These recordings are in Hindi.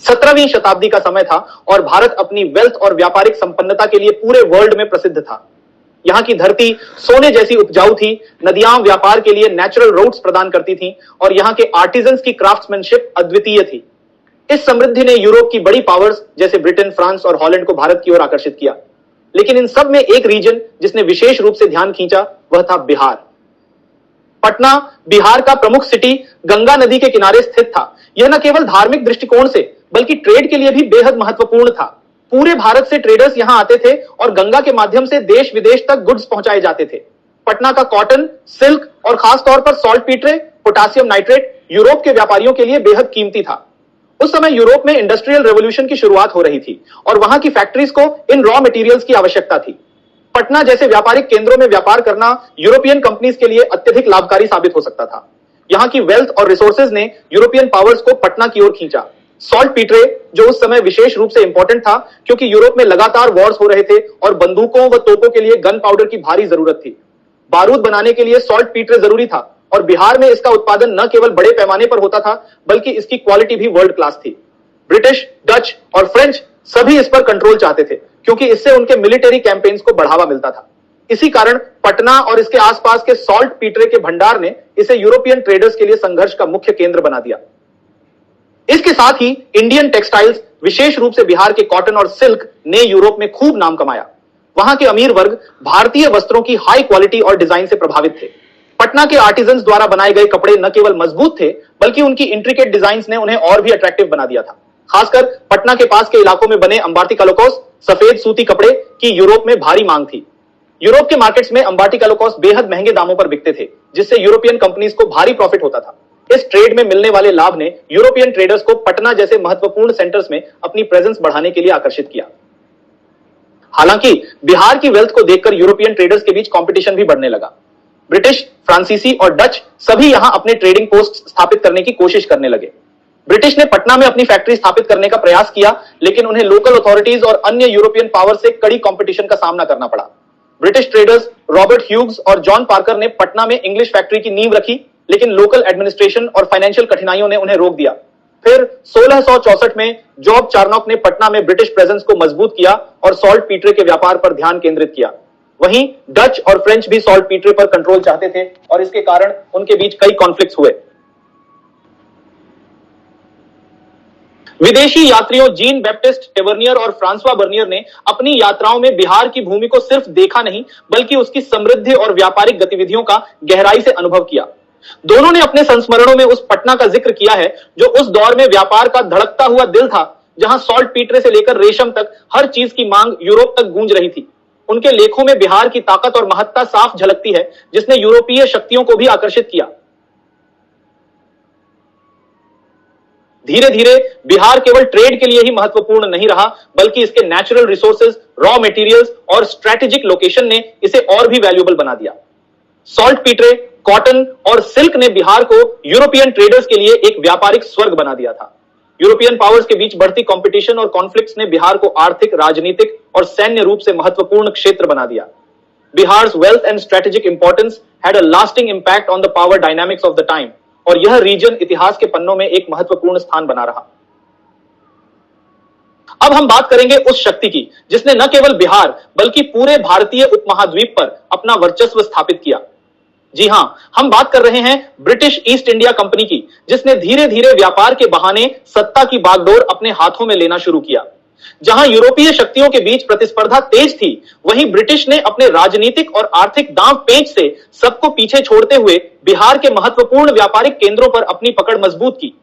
17वीं शताब्दी का समय था और भारत अपनी वेल्थ और व्यापारिक संपन्नता के लिए पूरे वर्ल्ड में प्रसिद्ध था। यहाँ की धरती सोने जैसी उपजाऊ थी, नदियां व्यापार के लिए नेचुरल रूट्स प्रदान करती थीं और यहाँ के आर्टिजन्स की क्राफ्ट्समैनशिप अद्वितीय थी। इस समृद्धि ने यूरोप की बड़ी पावर्स जैसे ब्रिटेन, फ्रांस और हॉलैंड को भारत की ओर आकर्षित किया। लेकिन इन सब में एक रीजन जिसने विशेष रूप से ध्यान खींचा वह था बिहार। पटना बिहार का प्रमुख सिटी गंगा नदी के किनारे स्थित था। यह न केवल धार्मिक दृष्टिकोण से बल्कि ट्रेड के लिए भी बेहद महत्वपूर्ण था। पूरे भारत से ट्रेडर्स यहां आते थे और गंगा के माध्यम से देश विदेश तक गुड्स पहुंचाए जाते थे। पटना का कॉटन, सिल्क और खास तौर पर सॉल्ट पीटरे, पोटासियम नाइट्रेट यूरोप के व्यापारियों के लिए बेहद कीमती था। उस समय यूरोप में इंडस्ट्रियल रेवोल्यूशन की शुरुआत हो रही थी और वहां की फैक्ट्रीज को इन रॉ मटेरियल्स की आवश्यकता थी। पटना जैसे व्यापारिक केंद्रों में व्यापार करना यूरोपियन कंपनीज के लिए अत्यधिक लाभकारी साबित हो सकता था। यहाँ की वेल्थ और रिसोर्सेज ने यूरोपियन पावर्स को पटना की ओर खींचा। सॉल्ट पीटरे जो उस समय विशेष रूप से इंपॉर्टेंट था क्योंकि यूरोप में लगातार वॉर्स हो रहे थे और बंदूकों व तोपों के लिए गन पाउडर की भारी जरूरत थी। बारूद बनाने के लिए सॉल्ट पीटरे जरूरी था और बिहार में इसका उत्पादन न केवल बड़े पैमाने पर होता था बल्कि इसकी क्वालिटी भी वर्ल्ड क्लास थी। ब्रिटिश, डच और फ्रेंच सभी इस पर कंट्रोल चाहते थे क्योंकि इससे उनके मिलिट्री कैंपेन्स को बढ़ावा मिलता था। इसी कारण पटना और इसके आसपास के सॉल्ट पीटरे के भंडार ने इसे यूरोपियन ट्रेडर्स के लिए संघर्ष का मुख्य केंद्र बना दिया। इसके साथ ही इंडियन टेक्सटाइल्स, विशेष रूप से बिहार के कॉटन और सिल्क ने यूरोप में खूब नाम कमाया। वहां के अमीर वर्ग भारतीय वस्त्रों की हाई क्वालिटी और डिजाइन से प्रभावित थे। पटना के आर्टिजन्स द्वारा बनाए गए कपड़े न केवल मजबूत थे बल्कि उनकी इंट्रिकेट डिजाइन्स ने उन्हें और भी अट्रैक्टिव बना दिया था। खासकर पटना के पास के इलाकों में बने अंबाती कलोकोस, सफेद सूती कपड़े की यूरोप में भारी मांग थी। यूरोप के मार्केट्स में अंबाती कलोकोस बेहद महंगे दामों पर बिकते थे जिससे यूरोपियन कंपनीज को भारी प्रॉफिट होता था। इस ट्रेड में मिलने वाले लाभ ने यूरोपियन ट्रेडर्स को पटना जैसे महत्वपूर्ण सेंटर्स में अपनी प्रेजेंस बढ़ाने के लिए आकर्षित किया। हालांकि बिहार की वेल्थ को देखकर यूरोपियन ट्रेडर्स के बीच कंपटीशन भी बढ़ने लगा। ब्रिटिश, फ्रांसीसी और डच सभी यहां अपने ट्रेडिंग पोस्ट स्थापित करने की कोशिश करने लगे। ब्रिटिश ने पटना में अपनी फैक्ट्री स्थापित करने का प्रयास किया लेकिन उन्हें लोकल अथॉरिटीज और अन्य यूरोपियन पावर से कड़ी कंपटीशन का सामना करना पड़ा। ब्रिटिश ट्रेडर्स रॉबर्ट ह्यूग्स और जॉन पार्कर ने पटना में इंग्लिश फैक्ट्री की नींव रखी लेकिन लोकल एडमिनिस्ट्रेशन और फाइनेंशियल कठिनाइयों ने उन्हें रोक दिया। फिर 1664 में जॉब चार्नॉक ने पटना में ब्रिटिश प्रेजेंस को मजबूत किया और सॉल्ट पीटरे के व्यापार पर ध्यान केंद्रित किया। वहीं डच और फ्रेंच भी सॉल्ट पीटरे पर कंट्रोल चाहते थे और इसके कारण उनके बीच कई कॉन्फ्लिक्ट्स हुए। विदेशी यात्रियों जीन बैप्टिस्ट टेवर्नियर और फ्रांसवा बर्नियर ने अपनी यात्राओं में बिहार की भूमि को सिर्फ देखा नहीं बल्कि उसकी समृद्धि और व्यापारिक गतिविधियों का गहराई से अनुभव किया। दोनों ने अपने संस्मरणों में उस पटना का जिक्र किया है जो उस दौर में व्यापार का धड़कता हुआ दिल था, जहां सॉल्ट पीटरे से लेकर रेशम तक हर चीज की मांग यूरोप तक गूंज रही थी। उनके लेखों में बिहार की ताकत और महत्ता साफ झलकती है जिसने यूरोपीय शक्तियों को भी आकर्षित किया। धीरे धीरे बिहार केवल ट्रेड के लिए ही महत्वपूर्ण नहीं रहा बल्कि इसके नेचुरल रिसोर्सेज, रॉ मटेरियल्स और स्ट्रेटेजिक लोकेशन ने इसे और भी वैल्यूएबल बना दिया। सॉल्ट पीटरे, कॉटन और सिल्क ने बिहार को यूरोपियन ट्रेडर्स के लिए एक व्यापारिक स्वर्ग बना दिया था। यूरोपियन पावर्स के बीच बढ़ती कंपटीशन और कॉन्फ्लिक्ट्स ने बिहार को आर्थिक, राजनीतिक और सैन्य रूप से महत्वपूर्ण क्षेत्र बना दिया। Bihar's wealth and strategic importance had a lasting impact on the power dynamics of the time और यह रीजन इतिहास के पन्नों में एक महत्वपूर्ण स्थान बना रहा। अब हम बात करेंगे उस शक्ति की जिसने न केवल बिहार बल्कि पूरे भारतीय उपमहाद्वीप पर अपना वर्चस्व स्थापित किया। जी हां, हम बात कर रहे हैं ब्रिटिश ईस्ट इंडिया कंपनी की, जिसने धीरे धीरे व्यापार के बहाने सत्ता की बागडोर अपने हाथों में लेना शुरू किया। जहां यूरोपीय शक्तियों के बीच प्रतिस्पर्धा तेज थी, वहीं ब्रिटिश ने अपने राजनीतिक और आर्थिक दांव पेंच से सबको पीछे छोड़ते हुए बिहार के महत्वपूर्ण व्यापारिक केंद्रों पर अपनी पकड़ मजबूत की।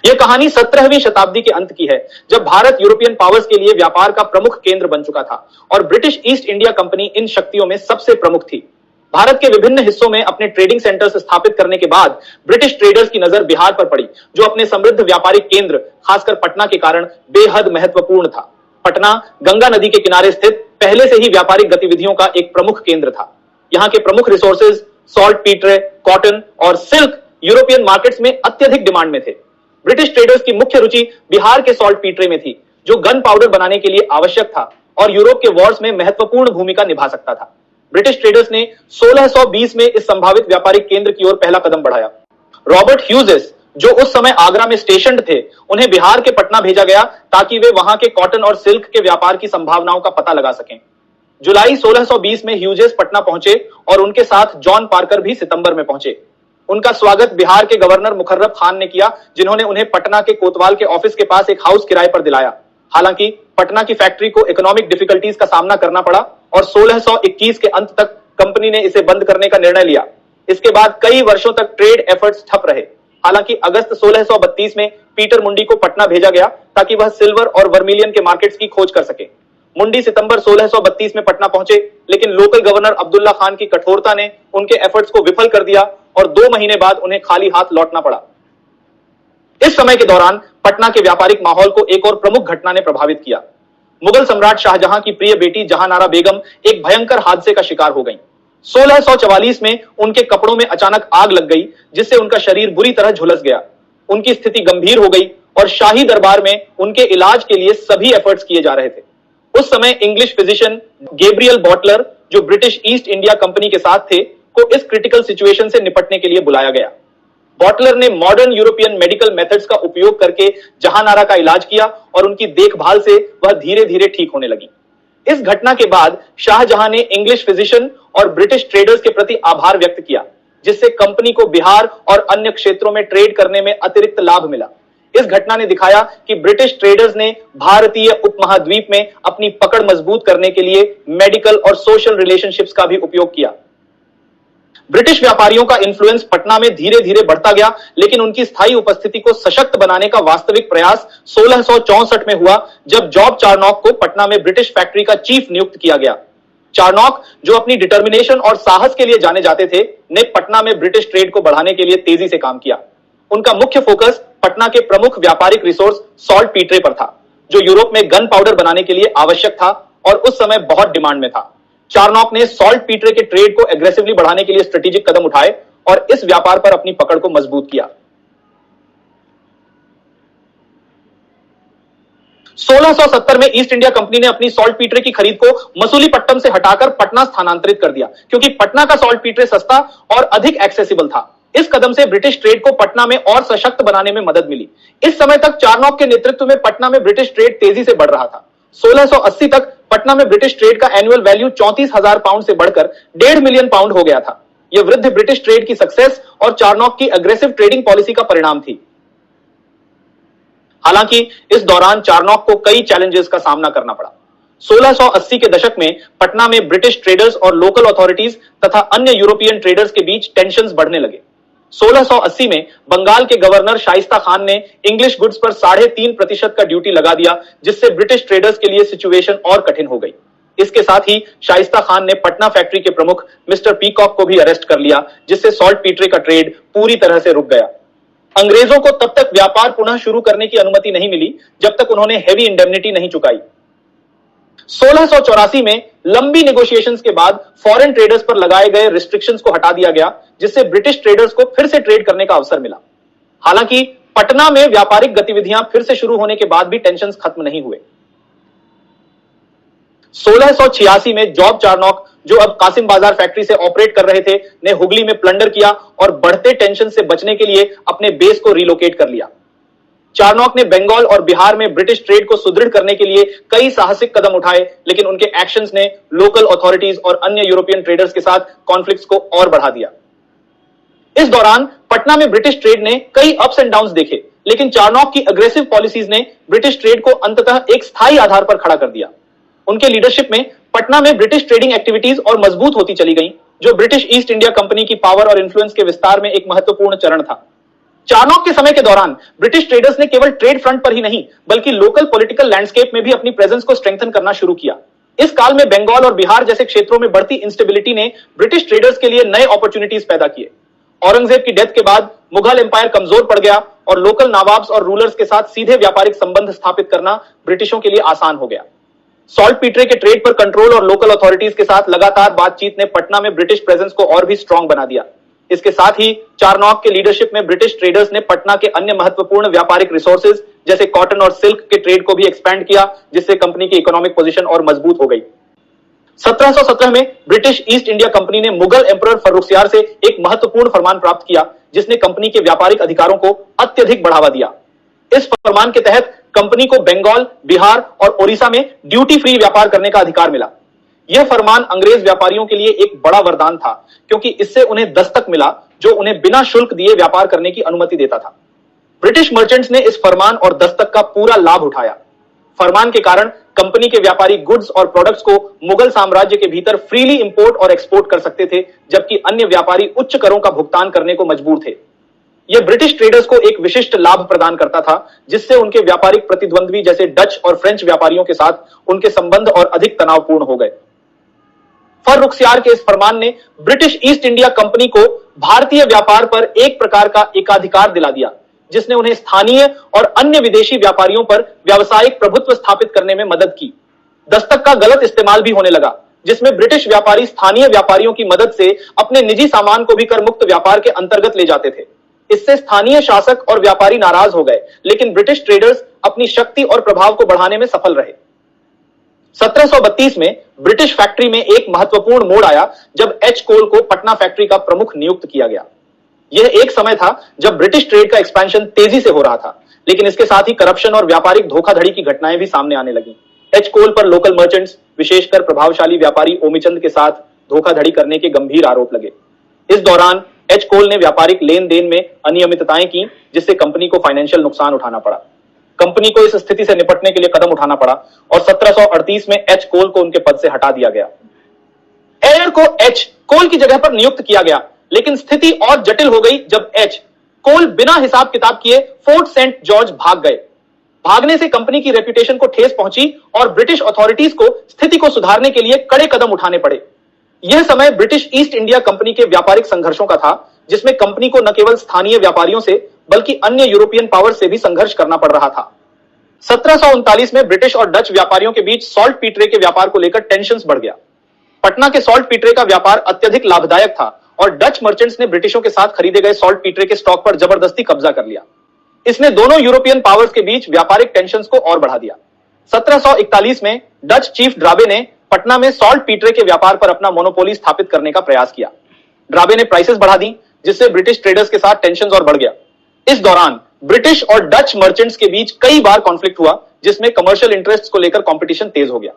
यह कहानी 17वीं शताब्दी के अंत की है, जब भारत यूरोपियन पावर्स के लिए व्यापार का प्रमुख केंद्र बन चुका था और ब्रिटिश ईस्ट इंडिया कंपनी इन शक्तियों में सबसे प्रमुख थी। भारत के विभिन्न हिस्सों में अपने ट्रेडिंग सेंटर्स स्थापित करने के बाद ब्रिटिश ट्रेडर्स की नजर बिहार पर पड़ी, जो अपने समृद्ध व्यापारिक केंद्र खासकर पटना के कारण बेहद महत्वपूर्ण था। पटना गंगा नदी के किनारे स्थित पहले से ही व्यापारिक गतिविधियों का एक प्रमुख केंद्र था। यहाँ के प्रमुख रिसोर्सेज सॉल्ट पीटरे, कॉटन और सिल्क यूरोपियन मार्केट्स में अत्यधिक डिमांड में थे। ब्रिटिश ट्रेडर्स की मुख्य रुचि बिहार के सॉल्ट पीटरे में थी, जो गन पाउडर बनाने के लिए आवश्यक था और यूरोप के वॉर्स में महत्वपूर्ण भूमिका निभा सकता था। ब्रिटिश ट्रेडर्स ने 1620 में इस संभावित व्यापारिक केंद्र की ओर पहला कदम बढ़ाया। रॉबर्ट ह्यूजेस जो उस समय आगरा में स्टेशन्ड थे, उन्हें बिहार के पटना भेजा गया ताकि वे वहां के कॉटन और सिल्क के व्यापार की संभावनाओं का पता लगा सकें। जुलाई 1620 में ह्यूजेस पटना पहुंचे और उनके साथ जॉन पार्कर भी सितंबर में पहुंचे। उनका स्वागत बिहार के गवर्नर मुकर्रब खान ने किया, जिन्होंने उन्हें पटना के कोतवाल के ऑफिस के पास एक हाउस किराए पर दिलाया। हालांकि पटना की फैक्ट्री को इकोनॉमिक डिफिकल्टीज का सामना करना पड़ा और 1621 के अंत तक कंपनी ने इसे बंद करने का निर्णय लिया। इसके बाद कई वर्षों तक ट्रेड एफर्ट्स ठप रहे। हालांकि अगस्त 1632 में पीटर मुंडी को पटना भेजा गया ताकि वह सिल्वर और वर्मिलियन के मार्केट्स की खोज कर सके। मुंडी सितंबर 1632 में पटना पहुंचे, लेकिन लोकल गवर्नर अब्दुल्ला खान की कठोरता ने उनके एफर्ट्स को विफल कर दिया और 2 महीने बाद उन्हें खाली हाथ लौटना पड़ा। इस समय के दौरान पटना के व्यापारिक माहौल को एक और प्रमुख घटना ने प्रभावित किया। मुगल सम्राट शाहजहां की प्रिय बेटी जहानारा बेगम एक भयंकर हादसे का शिकार हो गईं। 1644 में उनके कपड़ों में अचानक आग लग गई, जिससे उनका शरीर बुरी तरह झुलस गया। उनकी स्थिति गंभीर हो गई और शाही दरबार में उनके इलाज के लिए सभी एफर्ट्स किए जा रहे थे। उस समय इंग्लिश फिजिशियन गैब्रियल बॉटलर, जो ब्रिटिश ईस्ट इंडिया कंपनी के साथ थे, को इस क्रिटिकल सिचुएशन से निपटने के लिए बुलाया गया। बॉटलर ने मॉडर्न यूरोपियन मेडिकल मेथड्स का उपयोग करके जहानारा का इलाज किया और उनकी देखभाल से वह धीरे धीरे ठीक होने लगी। इस घटना के बाद शाहजहां ने इंग्लिश फिजिशियन और ब्रिटिश ट्रेडर्स के प्रति आभार व्यक्त किया, जिससे कंपनी को बिहार और अन्य क्षेत्रों में ट्रेड करने में अतिरिक्त लाभ मिला। इस घटना ने दिखाया कि ब्रिटिश ट्रेडर्स ने भारतीय उपमहाद्वीप में अपनी पकड़ मजबूत करने के लिए मेडिकल और सोशल रिलेशनशिप्स का भी उपयोग किया। ब्रिटिश व्यापारियों का इन्फ्लुएंस पटना में धीरे धीरे बढ़ता गया, लेकिन उनकी स्थायी उपस्थिति को सशक्त बनाने का वास्तविक प्रयास 1664 में हुआ, जब जॉब चार्नॉक को पटना में ब्रिटिश फैक्ट्री का चीफ नियुक्त किया गया। चार्नॉक, जो अपनी डिटर्मिनेशन और साहस के लिए जाने जाते थे, ने पटना में ब्रिटिश ट्रेड को बढ़ाने के लिए तेजी से काम किया। उनका मुख्य फोकस पटना के प्रमुख व्यापारिक रिसोर्स सॉल्ट पीटरे पर था, जो यूरोप में गन पाउडर बनाने के लिए आवश्यक था और उस समय बहुत डिमांड में था। चार्नॉक ने सॉल्ट पीटरे के ट्रेड को एग्रेसिवली बढ़ाने के लिए स्ट्रेटेजिक कदम उठाए और इस व्यापार पर अपनी पकड़ को मजबूत किया। 1670 में ईस्ट इंडिया कंपनी ने अपनी सॉल्ट पीटरे की खरीद को मसूलीपट्टनम से हटाकर पटना स्थानांतरित कर दिया, क्योंकि पटना का सॉल्ट पीटरे सस्ता और अधिक एक्सेसिबल था। इस कदम से ब्रिटिश ट्रेड को पटना में और सशक्त बनाने में मदद मिली। इस समय तक चार्नॉक के नेतृत्व में पटना में ब्रिटिश ट्रेड तेजी से बढ़ रहा था। 1680 तक पटना में ब्रिटिश ट्रेड का एनुअल वैल्यू 34,000 पाउंड से बढ़कर 1.5 मिलियन पाउंड हो गया था। यह वृद्धि ब्रिटिश ट्रेड की सक्सेस और चार्नॉक की अग्रेसिव ट्रेडिंग पॉलिसी का परिणाम थी। हालांकि इस दौरान चार्नॉक को कई चैलेंजेस का सामना करना पड़ा। 1680 के दशक में पटना में ब्रिटिश ट्रेडर्स और लोकल अथॉरिटीज तथा अन्य यूरोपियन ट्रेडर्स के बीच टेंशंस बढ़ने लगे। 1680 में बंगाल के गवर्नर शाइस्ता खान ने इंग्लिश गुड्स पर 3.5% का ड्यूटी लगा दिया, जिससे ब्रिटिश ट्रेडर्स के लिए सिचुएशन और कठिन हो गई। इसके साथ ही शाइस्ता खान ने पटना फैक्ट्री के प्रमुख मिस्टर पीकॉक को भी अरेस्ट कर लिया, जिससे सॉल्ट पीटरे का ट्रेड पूरी तरह से रुक गया। अंग्रेजों को तब तक व्यापार पुनः शुरू करने की अनुमति नहीं मिली जब तक उन्होंने हेवी इंडेमनिटी नहीं चुकाई। 1684 में लंबी नेगोशिएशंस के बाद फॉरेन ट्रेडर्स पर लगाए गए रिस्ट्रिक्शंस को हटा दिया गया, जिससे ब्रिटिश ट्रेडर्स को फिर से ट्रेड करने का अवसर मिला। हालांकि पटना में व्यापारिक गतिविधियां फिर से शुरू होने के बाद भी टेंशंस खत्म नहीं हुए। 1686 में जॉब चार्नॉक, जो अब कासिम बाजार फैक्ट्री से ऑपरेट कर रहे थे, ने हुगली में प्लंडर किया और बढ़ते टेंशन से बचने के लिए अपने बेस को रिलोकेट कर लिया। चार्नॉक ने बंगाल और बिहार में ब्रिटिश ट्रेड को सुदृढ़ करने के लिए कई साहसिक कदम उठाए, लेकिन उनके एक्शंस ने लोकल अथॉरिटीज और अन्य यूरोपियन ट्रेडर्स के साथ कॉन्फ्लिक्ट्स को और बढ़ा दिया। इस दौरान पटना में ब्रिटिश ट्रेड ने कई अप्स एंड डाउन्स देखे, लेकिन चार्नॉक की अग्रेसिव पॉलिसीज ने ब्रिटिश ट्रेड को अंततः एक स्थायी आधार पर खड़ा कर दिया। उनके लीडरशिप में पटना में ब्रिटिश ट्रेडिंग एक्टिविटीज और मजबूत होती चली गईं, जो ब्रिटिश ईस्ट इंडिया कंपनी की पावर और इन्फ्लुएंस के विस्तार में एक महत्वपूर्ण चरण था। चार्नॉक के समय के दौरान ब्रिटिश ट्रेडर्स ने केवल ट्रेड फ्रंट पर ही नहीं, बल्कि लोकल पॉलिटिकल लैंडस्केप में भी अपनी प्रेजेंस को स्ट्रेंथन करना शुरू किया। इस काल में बंगाल और बिहार जैसे क्षेत्रों में बढ़ती इंस्टेबिलिटी ने ब्रिटिश ट्रेडर्स के लिए नए अपॉर्चुनिटीज पैदा किए। औरंगजेब की डेथ के बाद मुगल एम्पायर कमजोर पड़ गया और लोकल नवाब्स और रूलर्स के साथ सीधे व्यापारिक संबंध स्थापित करना ब्रिटिशों के लिए आसान हो गया। सॉल्ट पीटरे के ट्रेड पर कंट्रोल और लोकल अथॉरिटीज के साथ लगातार बातचीत ने पटना में ब्रिटिश प्रेजेंस को और भी स्ट्रांग बना दिया। इसके साथ ही चार्नॉक के लीडरशिप में ब्रिटिश ट्रेडर्स ने पटना के अन्य महत्वपूर्ण व्यापारिक रिसोर्सेज जैसे कॉटन और सिल्क के ट्रेड को भी एक्सपैंड किया, जिससे कंपनी की इकोनॉमिक पोजीशन और मजबूत हो गई। 1717 में ब्रिटिश ईस्ट इंडिया कंपनी ने मुगल एम्परर फर्रुखसियार से एक महत्वपूर्ण फरमान प्राप्त किया जिसने कंपनी के व्यापारिक अधिकारों को अत्यधिक बढ़ावा दिया। इस फरमान के तहत कंपनी को बंगाल, बिहार और ओडिशा में ड्यूटी फ्री व्यापार करने का अधिकार मिला। यह फरमान अंग्रेज व्यापारियों के लिए एक बड़ा वरदान था क्योंकि इससे उन्हें दस्तक मिला जो उन्हें बिना शुल्क दिए व्यापार करने की अनुमति देता था। ब्रिटिश मर्चेंट्स ने इस फरमान और दस्तक का पूरा लाभ उठाया। फरमान के कारण कंपनी के व्यापारी गुड्स और प्रोडक्ट्स को मुगल साम्राज्य के भीतर फ्रीली इंपोर्ट और एक्सपोर्ट कर सकते थे, जबकि अन्य व्यापारी उच्च करों का भुगतान करने को मजबूर थे। यह ब्रिटिश ट्रेडर्स को एक विशिष्ट लाभ प्रदान करता था जिससे उनके व्यापारिक प्रतिद्वंद्वी जैसे डच और फ्रेंच व्यापारियों के साथ उनके संबंध और अधिक तनावपूर्ण हो गए। फर्रुखसियार के इस फरमान ने ब्रिटिश ईस्ट इंडिया कंपनी को भारतीय व्यापार पर एक प्रकार का एकाधिकार दिला दिया, जिसने उन्हें स्थानीय और अन्य विदेशी व्यापारियों पर व्यावसायिक प्रभुत्व स्थापित करने में मदद की। दस्तक का गलत इस्तेमाल भी होने लगा, जिसमें ब्रिटिश व्यापारी स्थानीय व्यापारियों की मदद से अपने निजी सामान को भी कर मुक्त व्यापार के अंतर्गत ले जाते थे। इससे स्थानीय शासक और व्यापारी नाराज हो गए, लेकिन ब्रिटिश ट्रेडर्स अपनी शक्ति और प्रभाव को बढ़ाने में सफल रहे। 1732 में ब्रिटिश फैक्ट्री में एक महत्वपूर्ण मोड़ आया जब एच कोल को पटना फैक्ट्री का प्रमुख नियुक्त किया गया। यह एक समय था जब ब्रिटिश ट्रेड का एक्सपेंशन तेजी से हो रहा था, लेकिन इसके साथ ही करप्शन और व्यापारिक धोखाधड़ी की घटनाएं भी सामने आने लगी। एच कोल पर लोकल मर्चेंट्स, विशेषकर प्रभावशाली व्यापारी ओमीचंद के साथ धोखाधड़ी करने के गंभीर आरोप लगे। इस दौरान एच कोल ने व्यापारिक लेन देन में अनियमितताएं की, जिससे कंपनी को फाइनेंशियल नुकसान उठाना पड़ा। कंपनी को इस स्थिति से निपटने के लिए कदम उठाना पड़ा और 1738 में एच कोल को उनके पद से हटा दिया गया। एयर को एच कोल की जगह पर नियुक्त किया गया, लेकिन स्थिति और जटिल हो गई जब एच कोल बिना हिसाब किताब किए फोर्ट सेंट जॉर्ज भाग गए। भागने से कंपनी की रेपुटेशन को ठेस पहुंची और ब्रिटिश अथॉरिटीज को स्थिति को सुधारने के लिए कड़े कदम उठाने पड़े। यह समय ब्रिटिश ईस्ट इंडिया कंपनी के व्यापारिक संघर्षों का था, जिसमें कंपनी को न केवल स्थानीय व्यापारियों से बल्कि अन्य यूरोपियन पावर से भी संघर्ष करना पड़ रहा था। 1739 में ब्रिटिश और डच व्यापारियों के बीच सॉल्ट पीटरे के व्यापार को लेकर टेंशंस बढ़ गया। पटना के सॉल्ट पीटरे का व्यापार अत्यधिक लाभदायक था और डच मर्चेंट्स ने ब्रिटिशों के साथ खरीदे गए सॉल्ट पीटरे के स्टॉक पर जबरदस्ती कब्जा कर लिया। इसने दोनों यूरोपियन पावर्स के बीच व्यापारिक टेंशंस को और बढ़ा दिया। 1741 में डच चीफ ड्राबे ने पटना में सॉल्ट पीटरे के व्यापार पर अपना मोनोपोली स्थापित करने का प्रयास किया। ड्राबे ने प्राइसेस बढ़ा दी, जिससे ब्रिटिश ट्रेडर्स के साथ टेंशंस और बढ़ गया। इस दौरान ब्रिटिश और डच मर्चेंट्स के बीच कई बार कॉन्फ्लिक्ट हुआ, जिसमें कमर्शियल इंटरेस्ट्स को लेकर कंपटीशन तेज हो गया।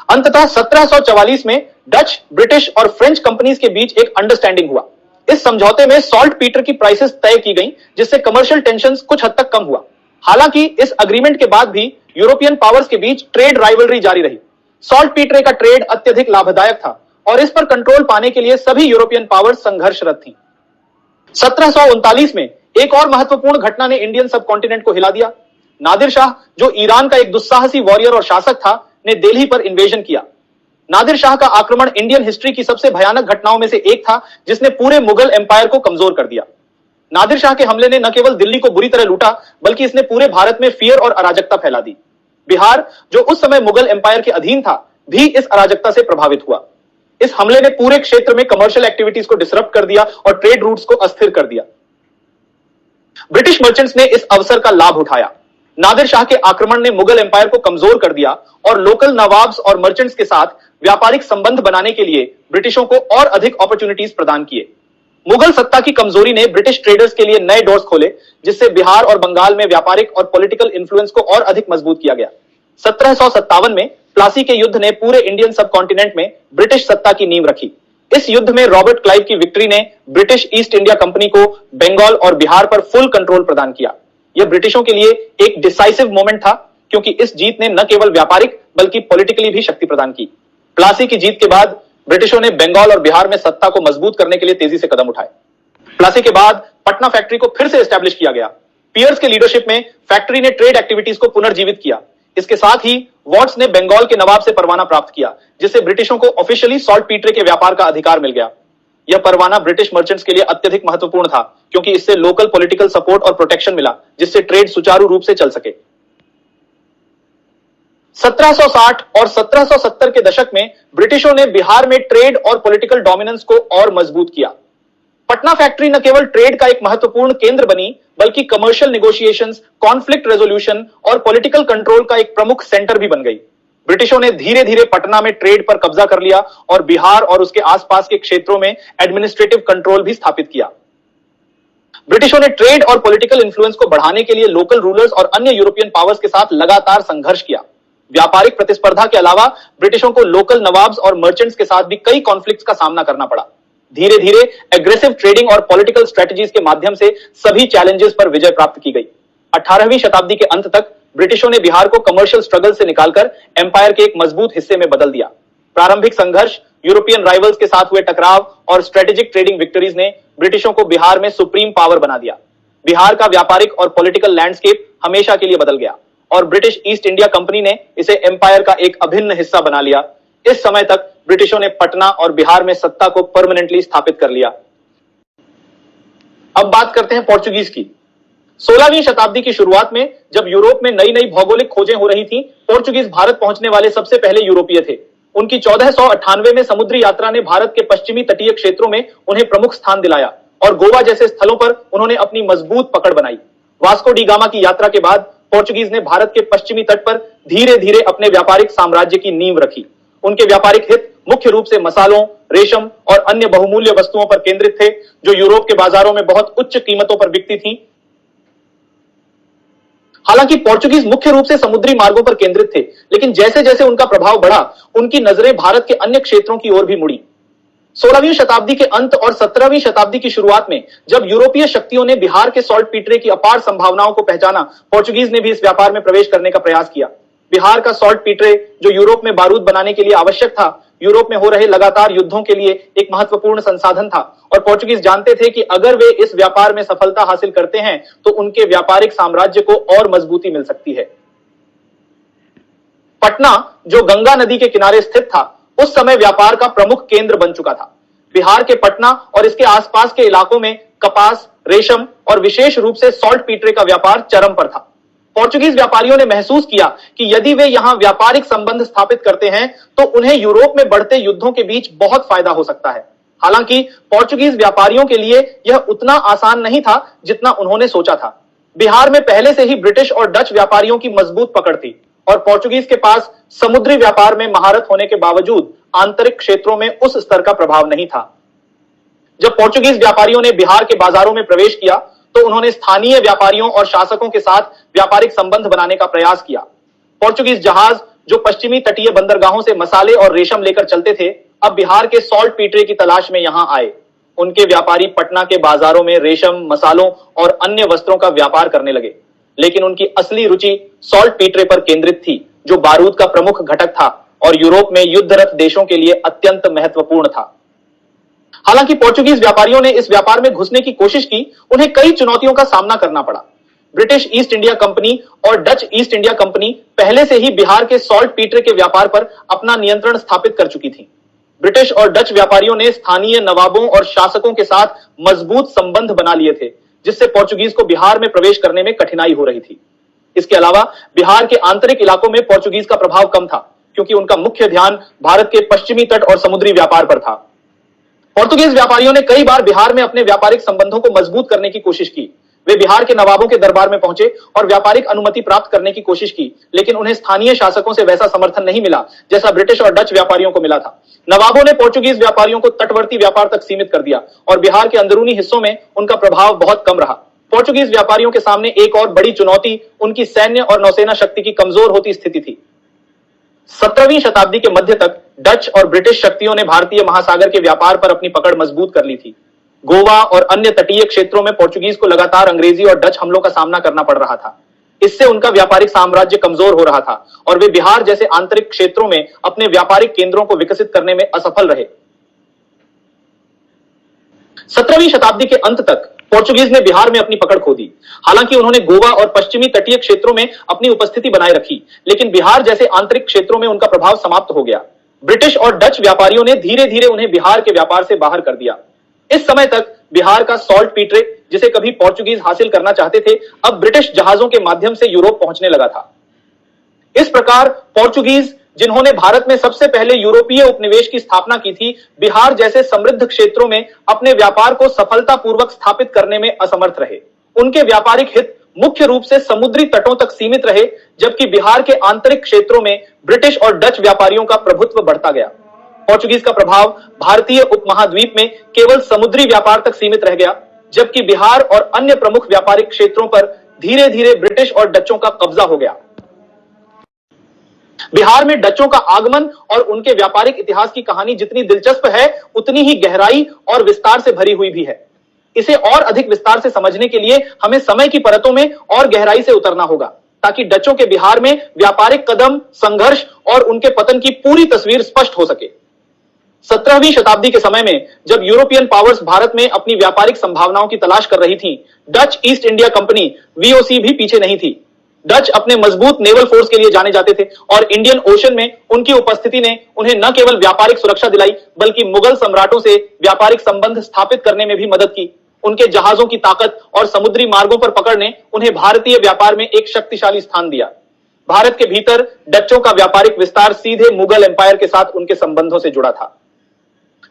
अंततः 1744 में डच, ब्रिटिश और फ्रेंच कंपनीज के बीच एक अंडरस्टैंडिंग हुआ। इस समझौते में सॉल्ट पीटर की प्राइसेस तय की गई, जिससे कमर्शियल टेंशंस कुछ हद तक कम हुआ। हालांकि इस अग्रीमेंट के बाद भी यूरोपियन पावर्स के बीच ट्रेड राइवलरी जारी रही। सॉल्ट पीटरे का ट्रेड अत्यधिक लाभदायक था और इस पर कंट्रोल पाने के लिए सभी यूरोपियन पावर्स संघर्षरत थीं। 1739 में एक और महत्वपूर्ण घटना ने इंडियन सबकॉन्टिनेंट को हिला दिया। नादिर शाह, जो ईरान का एक दुस्साहसी वॉरियर और शासक था, ने दिल्ली पर इन्वेजन किया। नादिर शाह का आक्रमण इंडियन हिस्ट्री की सबसे भयानक घटनाओं में से एक था, जिसने पूरे मुगल एम्पायर को कमजोर कर दिया। नादिर शाह के हमले ने न केवल दिल्ली को बुरी तरह लूटा, बल्कि इसने पूरे भारत में फियर और अराजकता फैला दी। बिहार, जो उस समय मुगल एम्पायर के अधीन था, भी इस अराजकता से प्रभावित हुआ। इस हमले ने पूरे क्षेत्र में कमर्शियल एक्टिविटीज को डिसरप्ट कर दिया और ट्रेड रूट्स को अस्थिर कर दिया। ब्रिटिश मर्चेंट्स ने इस अवसर का लाभ उठाया। नादिर शाह के आक्रमण ने मुगल एम्पायर को कमजोर कर दिया और लोकल नवाब्स और मर्चेंट्स के साथ व्यापारिक संबंध बनाने के लिए ब्रिटिशों को और अधिक अपॉर्चुनिटीज प्रदान किए। मुगल सत्ता की कमजोरी ने ब्रिटिश ट्रेडर्स के लिए नए डोर्स खोले, जिससे बिहार और बंगाल में व्यापारिक और पॉलिटिकल इन्फ्लुएंस को और अधिक मजबूत किया गया। 1757 में प्लासी के युद्ध ने पूरे इंडियन सबकॉन्टिनेंट में ब्रिटिश सत्ता की नींव रखी। इस युद्ध में रॉबर्ट क्लाइव की विक्ट्री ने ब्रिटिश ईस्ट इंडिया कंपनी को बंगाल और बिहार पर फुल कंट्रोल प्रदान किया। यह ब्रिटिशों के लिए एक डिसाइसिव मोमेंट था, क्योंकि इस जीत ने न केवल व्यापारिक बल्कि पॉलिटिकली भी शक्ति प्रदान की। प्लासी की जीत के बाद ब्रिटिशों ने बंगाल और बिहार में सत्ता को मजबूत करने के लिए तेजी से कदम उठाए। प्लासी के बाद पटना फैक्ट्री को फिर से एस्टैब्लिश किया गया। पियर्स के लीडरशिप में फैक्ट्री ने ट्रेड एक्टिविटीज को पुनर्जीवित किया। इसके साथ ही वॉट्स ने बंगाल के नवाब से परवाना प्राप्त किया, जिससे ब्रिटिशों को ऑफिशियली सॉल्ट पीटरे के व्यापार का अधिकार मिल गया। यह परवाना ब्रिटिश मर्चेंट्स के लिए अत्यधिक महत्वपूर्ण था, क्योंकि इससे लोकल पॉलिटिकल सपोर्ट और प्रोटेक्शन मिला, जिससे ट्रेड सुचारू रूप से चल सके। 1760 और 1770 के दशक में ब्रिटिशों ने बिहार में ट्रेड और पॉलिटिकल डोमिनेंस को और मजबूत किया। पटना फैक्ट्री न केवल ट्रेड का एक महत्वपूर्ण केंद्र बनी, बल्कि कमर्शियल नेगोशिएशंस, कॉन्फ्लिक्ट रेजोल्यूशन और पॉलिटिकल कंट्रोल का एक प्रमुख सेंटर भी बन गई। ब्रिटिशों ने धीरे धीरे पटना में ट्रेड पर कब्जा कर लिया और बिहार और उसके आसपास के क्षेत्रों में एडमिनिस्ट्रेटिव कंट्रोल भी स्थापित किया। ब्रिटिशों ने ट्रेड और पॉलिटिकल इंफ्लुएंस को बढ़ाने के लिए लोकल रूलर्स और अन्य यूरोपियन पावर्स के साथ लगातार संघर्ष किया। व्यापारिक प्रतिस्पर्धा के अलावा ब्रिटिशों को लोकल नवाब्स और मर्चेंट्स के साथ भी कई कॉन्फ्लिक्ट्स का सामना करना पड़ा। धीरे धीरे एग्रेसिव ट्रेडिंग और पॉलिटिकल स्ट्रेटजीज के माध्यम से सभी चैलेंजेस पर विजय प्राप्त की गई। 18वीं शताब्दी के अंत तक ब्रिटिशों ने बिहार को कमर्शियल स्ट्रगल से निकालकर एम्पायर के एक मजबूत हिस्से में बदल दिया। प्रारंभिक संघर्ष, यूरोपियन राइवल्स के साथ हुए टकराव और स्ट्रेटेजिक ट्रेडिंग विक्टरीज ने ब्रिटिशों को बिहार में सुप्रीम पावर बना दिया। बिहार का व्यापारिक और पॉलिटिकल लैंडस्केप हमेशा के लिए बदल गया और ब्रिटिश ईस्ट इंडिया कंपनी ने इसे एम्पायर का एक अभिन्न हिस्सा बना लिया। इस समय तक ब्रिटिशों ने पटना और बिहार में सत्ता को परमानेंटली स्थापित कर लिया। अब बात करते हैं पोर्चुगीज की। 16वीं शताब्दी की शुरुआत में जब यूरोप में नई नई भौगोलिक खोजें हो रही थीं, पोर्चुगीज भारत पहुंचने वाले सबसे पहले यूरोपीय थे। उनकी 1498 में समुद्री यात्रा ने भारत के पश्चिमी तटीय क्षेत्रों में उन्हें प्रमुख स्थान दिलाया और गोवा जैसे स्थलों पर उन्होंने अपनी मजबूत पकड़ बनाई। वास्को डी गामा की यात्रा के बाद पोर्चुगीज ने भारत के पश्चिमी तट पर धीरे धीरे अपने व्यापारिक साम्राज्य की नींव रखी। उनके व्यापारिक हित मुख्य रूप से मसालों, रेशम और अन्य बहुमूल्य वस्तुओं पर केंद्रित थे, जो यूरोप के बाजारों में बहुत उच्च कीमतों पर बिकती थीं। हालांकि पोर्चुगीज मुख्य रूप से समुद्री मार्गों पर केंद्रित थे, लेकिन जैसे जैसे उनका प्रभाव बढ़ा, उनकी नजरें भारत के अन्य क्षेत्रों की ओर भी मुड़ी। 16वीं शताब्दी के अंत और 17वीं शताब्दी की शुरुआत में जब यूरोपीय शक्तियों ने बिहार के सॉल्ट पीटरे की अपार संभावनाओं को पहचाना, पोर्चुगीज ने भी इस व्यापार में प्रवेश करने का प्रयास किया। बिहार का सॉल्ट पीटरे, जो यूरोप में बारूद बनाने के लिए आवश्यक था, यूरोप में हो रहे लगातार युद्धों के लिए एक महत्वपूर्ण संसाधन था और पोर्चुगीज जानते थे कि अगर वे इस व्यापार में सफलता हासिल करते हैं तो उनके व्यापारिक साम्राज्य को और मजबूती मिल सकती है। पटना, जो गंगा नदी के किनारे स्थित था, उस समय व्यापार का प्रमुख केंद्र बन चुका था। बिहार के पटना और इसके आसपास के इलाकों में कपास, रेशम और विशेष रूप से सॉल्ट पीटरे का व्यापार चरम पर था। पोर्चुगीज व्यापारियों ने महसूस किया कि यदि वे यहां व्यापारिक संबंध स्थापित करते हैं तो उन्हें यूरोप में बढ़ते युद्धों के बीच बहुत फायदा हो सकता है। हालांकि पोर्चुगीज व्यापारियों के लिए यह उतना आसान नहीं था जितना उन्होंने सोचा था। बिहार में पहले से ही ब्रिटिश और डच व्यापारियों की मजबूत पकड़ थी और पोर्चुगीज के पास समुद्री व्यापार में महारत होने के बावजूद आंतरिक क्षेत्रों में उस स्तर का प्रभाव नहीं था। जब पोर्चुगीज व्यापारियों ने बिहार के बाजारों में प्रवेश किया तो उन्होंने स्थानीय व्यापारियों और शासकों के साथ व्यापारिक संबंध बनाने का प्रयास किया। पोर्चुगीज जहाज, जो पश्चिमी तटीय बंदरगाहों से मसाले और रेशम लेकर चलते थे, अब बिहार के सॉल्ट पीटरे की तलाश में यहां आए। उनके व्यापारी पटना के बाजारों में रेशम, मसालों और अन्य वस्त्रों का व्यापार करने लगे, लेकिन उनकी असली रुचि सॉल्ट पीटरे पर केंद्रित थी, जो बारूद का प्रमुख घटक था और यूरोप में युद्धरत देशों के लिए अत्यंत महत्वपूर्ण था। हालांकि पोर्चुगीज व्यापारियों ने इस व्यापार में घुसने की कोशिश की, उन्हें कई चुनौतियों का सामना करना पड़ा। ब्रिटिश ईस्ट इंडिया कंपनी और डच ईस्ट इंडिया कंपनी पहले से ही बिहार के सॉल्ट पीटरे के व्यापार पर अपना नियंत्रण स्थापित कर चुकी थी। ब्रिटिश और डच व्यापारियों ने स्थानीय नवाबों और शासकों के साथ मजबूत संबंध बना लिए थे, जिससे पोर्चुगीज को बिहार में प्रवेश करने में कठिनाई हो रही थी। इसके अलावा बिहार के आंतरिक इलाकों में पोर्चुगीज का प्रभाव कम था, क्योंकि उनका मुख्य ध्यान भारत के पश्चिमी तट और समुद्री व्यापार पर था। पोर्तुगीज व्यापारियों ने कई बार बिहार में अपने व्यापारिक संबंधों को मजबूत करने की कोशिश की। वे बिहार के नवाबों के दरबार में पहुंचे और व्यापारिक अनुमति प्राप्त करने की कोशिश की, लेकिन उन्हें स्थानीय शासकों से वैसा समर्थन नहीं मिला जैसा ब्रिटिश और डच व्यापारियों को मिला था। नवाबों ने पोर्चुगीज व्यापारियों को तटवर्ती व्यापार तक सीमित कर दिया और बिहार के अंदरूनी हिस्सों में उनका प्रभाव बहुत कम रहा। पोर्चुगीज व्यापारियों के सामने एक और बड़ी चुनौती उनकी सैन्य और नौसेना शक्ति की कमजोर होती स्थिति थी। 17वीं शताब्दी के मध्य तक डच और ब्रिटिश शक्तियों ने भारतीय महासागर के व्यापार पर अपनी पकड़ मजबूत कर ली थी। गोवा और अन्य तटीय क्षेत्रों में पोर्चुगीज को लगातार अंग्रेजी और डच हमलों का सामना करना पड़ रहा था। इससे उनका व्यापारिक साम्राज्य कमजोर हो रहा था और वे बिहार जैसे आंतरिक क्षेत्रों में अपने व्यापारिक केंद्रों को विकसित करने में असफल रहे। 17वीं शताब्दी के अंत तक पोर्चुगीज ने बिहार में अपनी पकड़ खो दी। हालांकि उन्होंने गोवा और पश्चिमी तटीय क्षेत्रों में अपनी उपस्थिति बनाए रखी, लेकिन बिहार जैसे आंतरिक क्षेत्रों में उनका प्रभाव समाप्त हो गया। ब्रिटिश और डच व्यापारियों ने धीरे धीरे उन्हें बिहार के व्यापार से बाहर कर दिया। इस समय तक बिहार का सॉल्ट पीटरे, जिसे कभी पोर्चुगीज हासिल करना चाहते थे, अब ब्रिटिश जहाजों के माध्यम से यूरोप पहुंचने लगा था। इस प्रकार पोर्चुगीज, जिन्होंने भारत में सबसे पहले यूरोपीय उपनिवेश की स्थापना की थी, बिहार जैसे समृद्ध क्षेत्रों में अपने व्यापार को सफलतापूर्वक स्थापित करने में असमर्थ रहे। उनके व्यापारिक हित मुख्य रूप से समुद्री तटों तक सीमित रहे, जबकि बिहार के आंतरिक क्षेत्रों में ब्रिटिश और डच व्यापारियों का प्रभुत्व बढ़ता गया। पोर्चुगीज का प्रभाव भारतीय उपमहाद्वीप में केवल समुद्री व्यापार तक सीमित रह गया, जबकि बिहार और अन्य प्रमुख व्यापारिक क्षेत्रों पर धीरे धीरे ब्रिटिश और डचों का कब्जा हो गया। बिहार में डचों का आगमन और उनके व्यापारिक इतिहास की कहानी जितनी दिलचस्प है, उतनी ही गहराई और विस्तार से भरी हुई भी है। इसे और अधिक विस्तार से समझने के लिए हमें समय की परतों में और गहराई से उतरना होगा, ताकि डचों के बिहार में व्यापारिक कदम, संघर्ष और उनके पतन की पूरी तस्वीर स्पष्ट हो सके। 17वीं शताब्दी के समय में जब यूरोपियन पावर्स भारत में अपनी व्यापारिक संभावनाओं की तलाश कर रही थी, Dutch east India company VOC भी पीछे नहीं थी। डच अपने मजबूत नेवल फोर्स के लिए जाने जाते थे और इंडियन ओशन में उनकी उपस्थिति ने उन्हें न केवल व्यापारिक सुरक्षा दिलाई, बल्कि मुगल सम्राटों से व्यापारिक संबंध स्थापित करने में भी मदद की। उनके जहाजों की ताकत और समुद्री मार्गों पर पकड़ ने उन्हें भारतीय व्यापार में एक शक्तिशाली स्थान दिया। भारत के भीतर डचों का व्यापारिक विस्तार सीधे मुगल एम्पायर के साथ उनके संबंधों से जुड़ा था।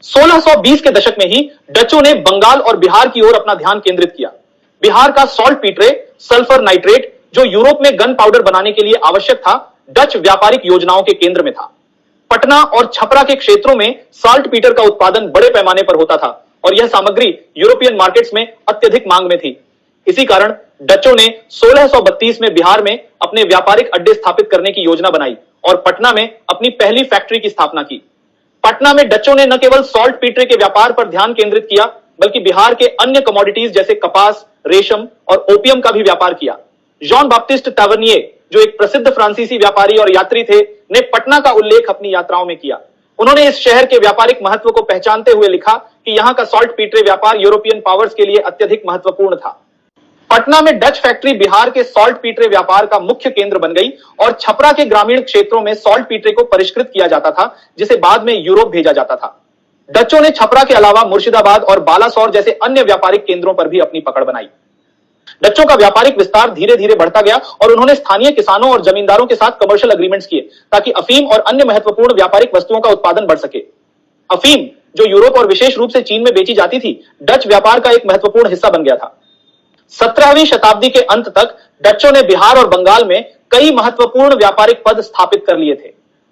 1620 के दशक में ही डचों ने बंगाल और बिहार की ओर अपना ध्यान केंद्रित किया। बिहार का सॉल्ट पीटरे, सल्फर नाइट्रेट, जो यूरोप में गन पाउडर बनाने के लिए आवश्यक था, डच व्यापारिक योजनाओं के केंद्र में था। पटना और छपरा के क्षेत्रों में साल्ट पीटर का उत्पादन बड़े पैमाने पर होता था और यह सामग्री यूरोपियन मार्केट्स में अत्यधिक मांग में थी। इसी कारण डचों ने 1632 में बिहार में अपने व्यापारिक अड्डे स्थापित करने की योजना बनाई और पटना में अपनी पहली फैक्ट्री की स्थापना की। पटना में डचों ने न केवल सॉल्ट पीटरे के व्यापार पर ध्यान केंद्रित किया, बल्कि बिहार के अन्य कमोडिटीज जैसे कपास, रेशम और ओपियम का भी व्यापार किया। जॉन बैप्टिस्ट तावर्निये, जो एक प्रसिद्ध फ्रांसीसी व्यापारी और यात्री थे, ने पटना का उल्लेख अपनी यात्राओं में किया। उन्होंने इस शहर के व्यापारिक महत्व को पहचानते हुए लिखा कि यहां का सॉल्ट पीटरे व्यापार यूरोपियन पावर्स के लिए अत्यधिक महत्वपूर्ण था। पटना में डच फैक्ट्री बिहार के सॉल्ट पीटरे व्यापार का मुख्य केंद्र बन गई और छपरा के ग्रामीण क्षेत्रों में सॉल्ट पीटरे को परिष्कृत किया जाता था, जिसे बाद में यूरोप भेजा जाता था। डचों ने छपरा के अलावा मुर्शिदाबाद और बालासोर जैसे अन्य व्यापारिक केंद्रों पर भी अपनी पकड़ बनाई। डचों का व्यापारिक विस्तार धीरे धीरे बढ़ता गया और उन्होंने स्थानीय किसानों और जमींदारों के साथ कमर्शियल एग्रीमेंट्स किए, ताकि अफीम और अन्य महत्वपूर्ण व्यापारिक वस्तुओं का उत्पादन बढ़ सके। अफीम, जो यूरोप और विशेष रूप से चीन में बेची जाती थी, डच व्यापार का एक महत्वपूर्ण हिस्सा बन गया था। 17वीं शताब्दी के अंत तक डचों ने बिहार और बंगाल में कई महत्वपूर्ण व्यापारिक पद स्थापित कर लिए थे।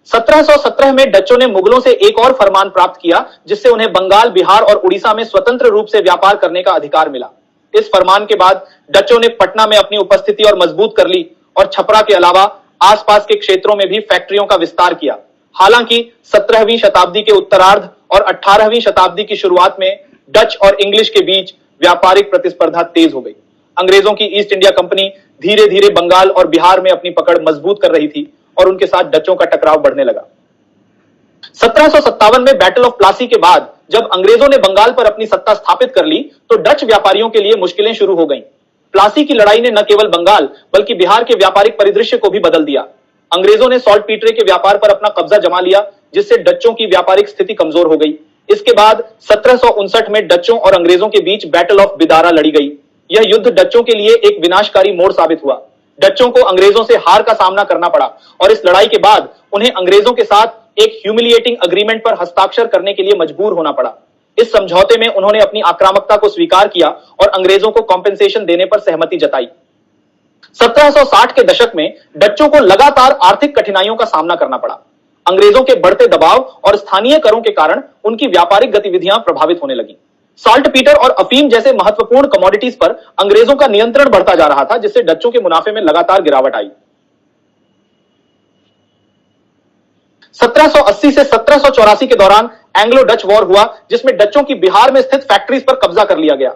1717 में डचों ने मुगलों से एक और फरमान प्राप्त किया, जिससे उन्हें बंगाल, बिहार और उड़ीसा में स्वतंत्र रूप से व्यापार करने का अधिकार मिला। इस फरमान के बाद डचों ने पटना में अपनी उपस्थिति और मजबूत कर ली और छपरा के अलावा आसपास के क्षेत्रों में भी फैक्ट्रियों का विस्तार किया। हालांकि 17वीं शताब्दी के उत्तरार्ध और 18वीं शताब्दी की शुरुआत में डच और इंग्लिश के बीच व्यापारिक प्रतिस्पर्धा तेज हो गई। अंग्रेजों की ईस्ट इंडिया कंपनी धीरे धीरे बंगाल और बिहार में अपनी पकड़ मजबूत कर रही थी और उनके साथ डचों का टकराव बढ़ने लगा। 1757 में बैटल ऑफ प्लासी के बाद जब अंग्रेजों ने बंगाल पर अपनी सत्ता स्थापित कर ली, तो डच व्यापारियों के लिए मुश्किलें शुरू हो गईं। प्लासी की लड़ाई ने न केवल बंगाल बल्कि बिहार के व्यापारिक परिदृश्य को भी बदल दिया। अंग्रेजों ने सॉल्ट पीटरे के व्यापार पर अपना कब्जा जमा लिया, जिससे डचों की व्यापारिक स्थिति कमजोर हो गई। इसके बाद 1759 में डचों और अंग्रेजों के बीच बैटल ऑफ बिदारा लड़ी गई। यह युद्ध डचों के लिए एक विनाशकारी मोड़ साबित हुआ। डचों को अंग्रेजों से हार का सामना करना पड़ा और इस लड़ाई के बाद उन्हें अंग्रेजों के साथ एक ह्यूमिलिएटिंग अग्रीमेंट पर हस्ताक्षर करने के लिए मजबूर होना पड़ा। इस समझौते में उन्होंने अपनी आक्रामकता को स्वीकार किया और अंग्रेजों को कॉम्पेंसेशन देने पर सहमति जताई। 1760 के दशक में डचों को लगातार आर्थिक कठिनाइयों का सामना करना पड़ा। अंग्रेजों के बढ़ते दबाव और स्थानीय करों के कारण उनकी व्यापारिक गतिविधियां प्रभावित होने लगी। साल्ट पीटर और अफीम जैसे महत्वपूर्ण कमोडिटीज पर अंग्रेजों का नियंत्रण बढ़ता जा रहा था, जिससे डचों के मुनाफे में लगातार गिरावट आई। 1780 से 1784 के दौरान एंग्लो डच वॉर हुआ, जिसमें डचों की बिहार में स्थित फैक्ट्रीज पर कब्जा कर लिया गया।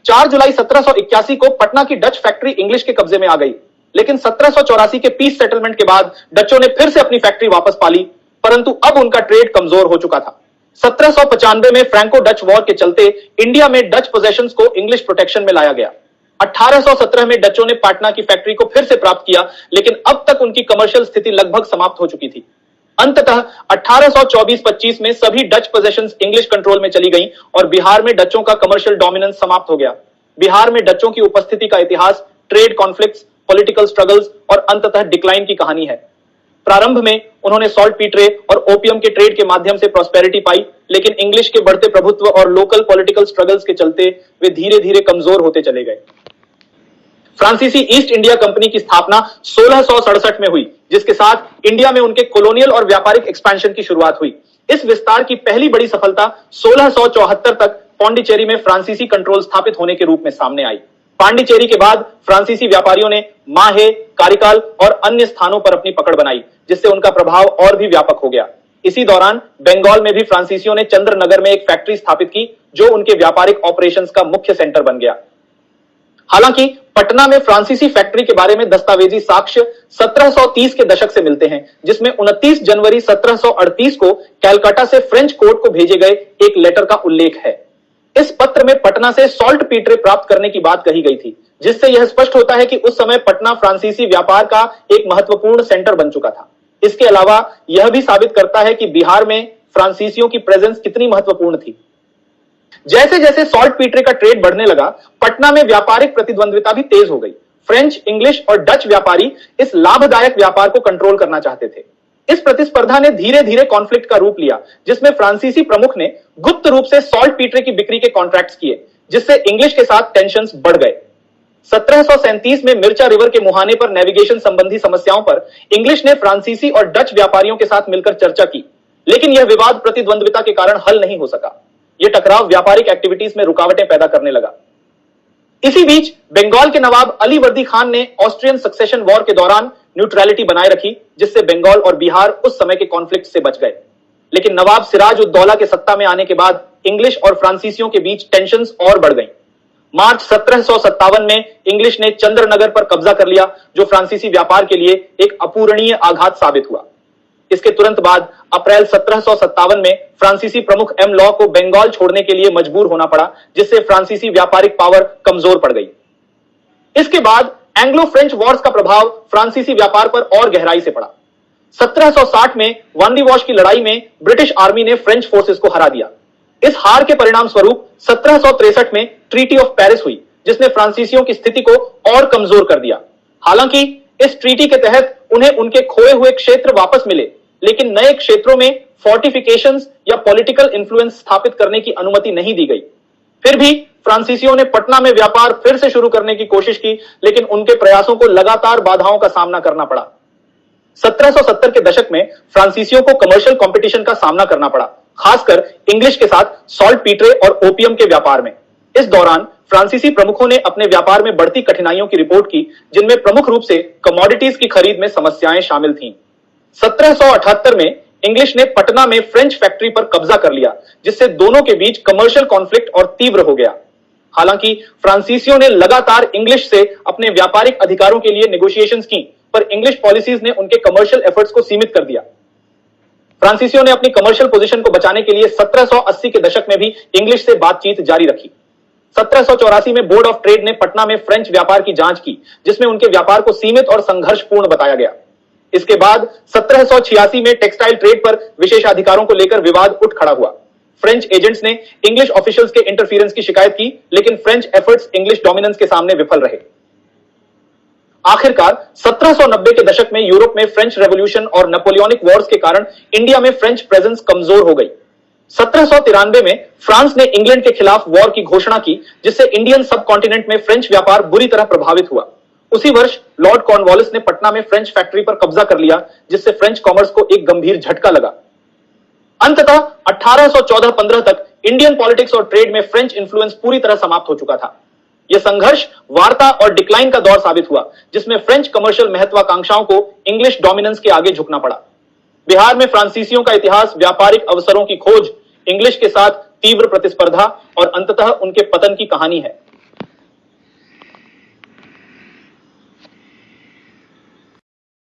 4 जुलाई 1781 को पटना की डच फैक्ट्री इंग्लिश के कब्जे में आ गई, लेकिन 1784 के पीस सेटलमेंट के बाद डचों ने फिर से अपनी फैक्ट्री वापस पा ली, परंतु अब उनका ट्रेड कमजोर हो चुका था। 1795 में फ्रैंको डच वॉर के चलते इंडिया में डच पोजेशंस को इंग्लिश प्रोटेक्शन में लाया गया। 1817 में डचों ने पटना की फैक्ट्री को फिर से प्राप्त किया, लेकिन अब तक उनकी कमर्शियल स्थिति लगभग समाप्त हो चुकी थी। अंततः 1824-25 में सभी डच पोजेशंस इंग्लिश कंट्रोल में चली गईं और बिहार में डचों का कमर्शियल डोमिनेंस समाप्त हो गया। बिहार में डचों की उपस्थिति का इतिहास ट्रेड कॉन्फ्लिक्ट्स, पॉलिटिकल स्ट्रगल्स और अंततः डिक्लाइन की कहानी है। प्रारंभ में उन्होंने सॉल्ट पीटरे और ओपियम के ट्रेड के माध्यम से प्रॉस्पेरिटी पाई, लेकिन इंग्लिश के बढ़ते प्रभुत्व और लोकल पॉलिटिकल स्ट्रगल्स के चलते वे धीरे धीरे कमजोर होते चले गए। फ्रांसीसी ईस्ट इंडिया कंपनी की स्थापना 1667 में हुई, जिसके साथ इंडिया में उनके कॉलोनियल और व्यापारिक एक्सपेंशन की शुरुआत हुई। इस विस्तार की पहली बड़ी सफलता 1674 तक पांडिचेरी में फ्रांसीसी कंट्रोल स्थापित होने के रूप में सामने आई। पांडिचेरी के बाद फ्रांसीसी व्यापारियों ने माहे, कारिकाल और अन्य स्थानों पर अपनी पकड़ बनाई, जिससे उनका प्रभाव और भी व्यापक हो गया। इसी दौरान बंगाल में भी फ्रांसीसियों ने चंद्रनगर में एक फैक्ट्री स्थापित की, जो उनके व्यापारिक ऑपरेशंस का मुख्य सेंटर बन गया। हालांकि पटना में फ्रांसीसी फैक्ट्री के बारे में दस्तावेजी साक्ष्य 1730 के दशक से मिलते हैं, जिसमें 29 जनवरी 1738 को कलकत्ता से फ्रेंच कोर्ट को भेजे गए एक लेटर का उल्लेख है। इस पत्र में पटना से सॉल्ट पीटरे प्राप्त करने की बात कही गई थी, जिससे यह स्पष्ट होता है कि उस समय पटना फ्रांसीसी व्यापार का एक महत्वपूर्ण सेंटर बन चुका था। इसके अलावा यह भी साबित करता है कि बिहार में फ्रांसीसियों की प्रेजेंस कितनी महत्वपूर्ण थी। जैसे जैसे सॉल्ट पीटरे का ट्रेड बढ़ने लगा, पटना में व्यापारिक प्रतिद्वंद्विता भी तेज हो गई। फ्रेंच, इंग्लिश और डच व्यापारी इस लाभदायक व्यापार को कंट्रोल करना चाहते थे। इस प्रतिस्पर्धा ने धीरे धीरे कॉन्फ्लिक्ट का रूप लिया, जिसमें फ्रांसीसी प्रमुख ने गुप्त रूप से सॉल्ट पीटरे की बिक्री के कॉन्ट्रैक्ट्स किए, जिससे इंग्लिश के साथ टेंशंस बढ़ गए। 1737 में मिर्चा रिवर के मुहाने पर नेविगेशन संबंधी समस्याओं पर इंग्लिश ने फ्रांसीसी और डच व्यापारियों के साथ मिलकर चर्चा की, लेकिन यह विवाद प्रतिद्वंद्विता के कारण हल नहीं हो सका। यह टकराव व्यापारिक एक्टिविटीज में रुकावटें पैदा करने लगा। इसी बीच बंगाल के नवाब अली वर्दी खान ने ऑस्ट्रियन सक्सेशन वॉर के दौरान न्यूट्रलिटी बनाए रखी, जिससे बंगाल और बिहार उस समय के कॉन्फ्लिक्ट से बच गए। लेकिन नवाब सिराज उद दौला के सत्ता में आने के बाद इंग्लिश और फ्रांसीसियों के बीच टेंशंस और बढ़ गईं। मार्च 1757 में इंग्लिश ने चंद्रनगर पर कब्जा कर लिया, जो फ्रांसीसी व्यापार के लिए एक अपूरणीय आघात साबित हुआ। इसके तुरंत बाद अप्रैल 1757 में फ्रांसीसी प्रमुख एम लॉ को बंगाल छोड़ने के लिए मजबूर होना पड़ा, जिससे फ्रांसीसी व्यापारिक पावर कमजोर पड़ गई। इसके बाद एंग्लो फ्रेंच वॉर्स का प्रभाव फ्रांसीसी व्यापार पर और गहराई से पड़ा। 1760 में वांडी वॉश की लड़ाई में ब्रिटिश आर्मी ने फ्रेंच फोर्सेस को हरा दिया। इस हार के परिणाम स्वरूप 1763 में ट्रीटी ऑफ पेरिस हुई, जिसने फ्रांसीसियों की स्थिति को और कमजोर कर दिया। हालांकि इस ट्रीटी के तहत उन्हें उनके खोए हुए क्षेत्र वापस मिले, लेकिन नए क्षेत्रों में फोर्टिफिकेशंस या पॉलिटिकल इन्फ्लुएंस स्थापित करने की अनुमति नहीं दी गई। फिर भी फ्रांसीसियों ने पटना में व्यापार फिर से शुरू करने की कोशिश की, लेकिन उनके प्रयासों को लगातार बाधाओं का सामना करना पड़ा। 1770 के दशक में फ्रांसीसियों को कमर्शियल कंपटीशन का सामना करना पड़ा, खासकर इंग्लिश के साथ सॉल्ट पीटरे और ओपियम के व्यापार में। इस दौरान फ्रांसीसी प्रमुखों ने अपने व्यापार में बढ़ती कठिनाइयों की रिपोर्ट की, जिनमें प्रमुख रूप से कमोडिटीज की खरीद में समस्याएं शामिल थीं। 1778 में इंग्लिश ने पटना में फ्रेंच फैक्ट्री पर कब्जा कर लिया, जिससे दोनों के बीच कमर्शियल कॉन्फ्लिक्ट और तीव्र हो गया। हालांकि फ्रांसीसियों ने लगातार इंग्लिश से अपने व्यापारिक अधिकारों के लिए नेगोशिएशंस की, पर इंग्लिश पॉलिसीज ने उनके कमर्शियल एफर्ट्स को सीमित कर दिया। फ्रांसीसियों ने अपनी कमर्शियल पोजीशन को बचाने के लिए 1780 के दशक में भी इंग्लिश से बातचीत जारी रखी। 1784 में बोर्ड ऑफ ट्रेड ने पटना में फ्रेंच व्यापार की जांच की, जिसमें उनके व्यापार को सीमित और संघर्षपूर्ण बताया गया। इसके बाद 1786 में टेक्सटाइल ट्रेड पर विशेषाधिकारों को लेकर विवाद उठ खड़ा हुआ। फ्रेंच एजेंट्स ने इंग्लिश ऑफिशियल्स के इंटरफेरेंस की शिकायत की, लेकिन फ्रेंच एफर्ट्स इंग्लिश डोमिनेंस के सामने विफल रहे। आखिरकार 1790 के दशक में यूरोप में फ्रेंच रेवोल्यूशन और नेपोलियनिक वॉर्स के कारण इंडिया में फ्रेंच प्रेजेंस कमजोर हो गई। 1793 में फ्रांस ने इंग्लैंड के खिलाफ वॉर की घोषणा की, जिससे इंडियन सब कॉन्टिनेंट में फ्रेंच व्यापार बुरी तरह प्रभावित हुआ। उसी वर्ष लॉर्ड कॉर्नवालिस ने पटना में फ्रेंच फैक्ट्री पर कब्जा कर लिया, जिससे फ्रेंच कॉमर्स को एक गंभीर झटका लगा। अंततः 1814-15 तक इंडियन पॉलिटिक्स और ट्रेड में फ्रेंच इंफ्लुएंस पूरी तरह समाप्त हो चुका था। यह संघर्ष वार्ता और डिक्लाइन का दौर साबित हुआ, जिसमें फ्रेंच कमर्शियल महत्वाकांक्षाओं को इंग्लिश डोमिनेंस के आगे झुकना पड़ा। बिहार में फ्रांसीसियों का इतिहास व्यापारिक अवसरों की खोज, इंग्लिश के साथ तीव्र प्रतिस्पर्धा और अंततः उनके पतन की कहानी है।